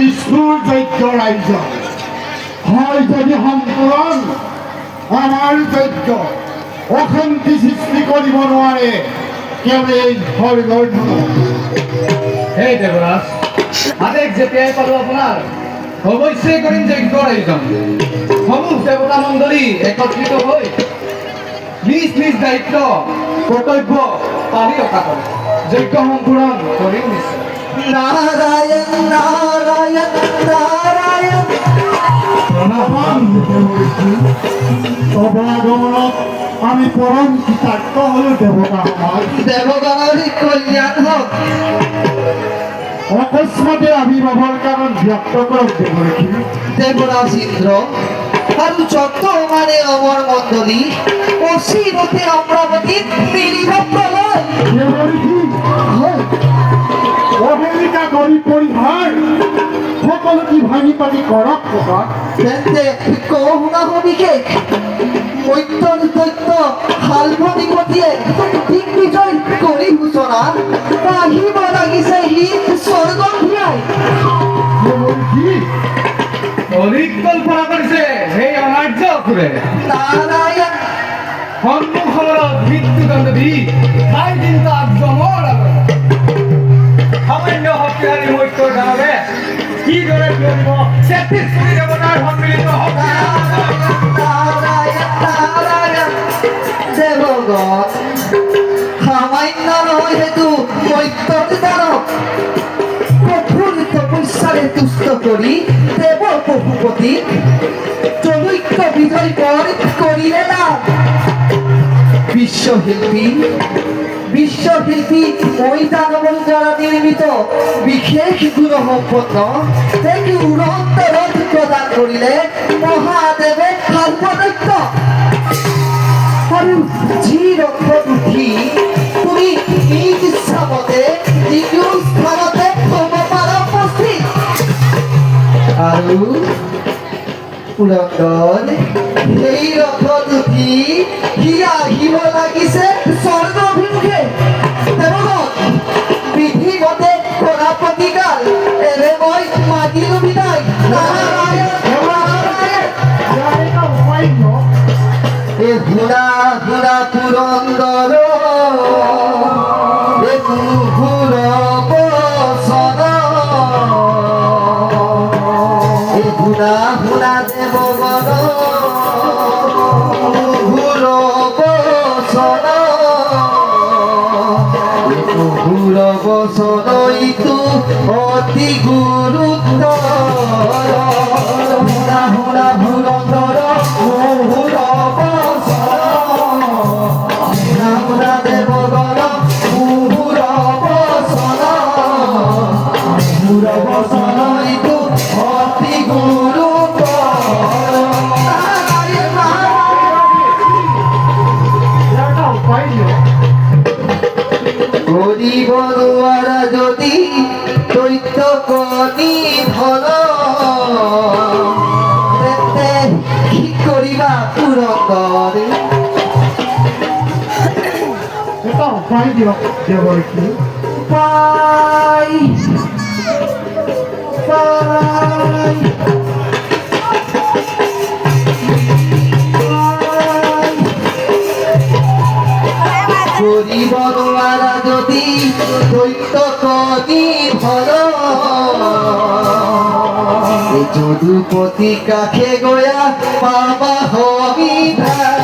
বিষ্ণুৰ যজ্ঞৰ আয়োজন হয় যদি সম্পূৰণ আমাৰ যজ্ঞ অশান্তি সৃষ্টি কৰিব নোৱাৰে কেৱল এই স্বৰ্গৰ ধন। হে দেৱৰাজ, আদেশ যেতিয়াই পালোঁ আপোনাৰ অৱশ্যেই কৰিম যজ্ঞৰ আয়োজন। সমূহ দেৱতা মণ্ডলী একত্ৰিত হৈ নিজ নিজ দায়িত্ব কৰ্তব্য পালি ৰখা কৰে যজ্ঞ সম্পূৰণ কৰিম নিশ্চয়। নাৰায়ণ নাৰায়ণ নাৰায়ণ প্ৰণাম দেৱৰ্ষি, তব আগমনত আমি পৰম কৃতাৰ্থ হলো দেৱতা সমাজ। দেবগণেৰ কল্যাণ হোক। অকস্মাতে আবিৰ্ভাৱৰ কাৰণ ব্যক্ত কৰক দেৱৰ্ষি। দেবৰাজ ইন্দ্ৰ আৰু যত মানে অমৰ মণ্ডলী অচিৰতে অমৰাৱতীত মিলিব প্ৰলয়। দেৱৰ্ষি, হয়, অহেলিকা গৰি পৰিহাৰ সকলো কি ভাঙি পাতি কৰক প্ৰকাশ। তেন্তে কহুনা সবিশেষ মৈত্যৰ দৈত্য শালভনিপতিয়ে দিগ্বিজয় কৰি সূচনা আহিব লাগিছে সি স্বৰ্গ ঘূৰাই। দেৱৰ্ষি, অধিক কল্পনা কৰিছে সেই অনাৰ্য অসুৰে নাৰায়ণ সন্মুখ সমৰত মৃত্যুদণ্ড দি ঠাই দিন তাক জমৰ আগত সামান্য শক্তিশালী মৈত্যৰ দানৱে কিদৰে কৰিব ৩৬ কোটি দেৱতাৰ সন্মিলিত শক্তি। নাৰায়ণ নাৰায়ণ দেৱগণ সামান্য নহয় হেতু মৈত্যৰ দানৱ কঠোৰ তপস্যাৰে তুষ্ট কৰি দেৱৰ পশুপতি জনৈক্য বিজয় কৰ কৰিলে না বিশ্বশিল্পী ওই দানৱৰ দ্বাৰা নিৰ্মিত বিশেষ গুণসম্পন্ন এক উড়ন্ত ৰথ প্ৰদান কৰিলে মহাদেৱে সৰ্বদৈত্য। আৰু যি ৰথত উঠি তুমি নিজ ইচ্ছামতে যিকোনো স্থানতে হ'ব পাৰা উপস্থিত। আৰু পুৰন্দৰ সেই ৰথত উঠি সি আহিব লাগিছে স্বৰ্গ অভিমুখে। দেৱগণ বিধিমতে কৰা প্ৰতিকাৰ এৰে মই মাতিলো বিদায়। নাৰায়ণ নাৰায়ণ এ ঘোড়া ঘোড়া পুরন্দর এ ঘুর বসন এ ঘোড়া ঘোড়া দেবগণ ঘুর বসন ঘুর বসন ইতু অতি গুরুত্ব ঘোড়া ঘোড়া পুরন্দর ঘুর গরিব দুয়ারা যদি দৈত্য কনি ধন তেন্তে কি করিবা পুরন্দর। এটা উপায় দিয়ক দেৱৰ্ষি। পাই পাই গৰিব দুয়াৰা যদি দৈত্য কনি ধৰ যদুপতি কাছে গয়া পাবা হবি ধাৰ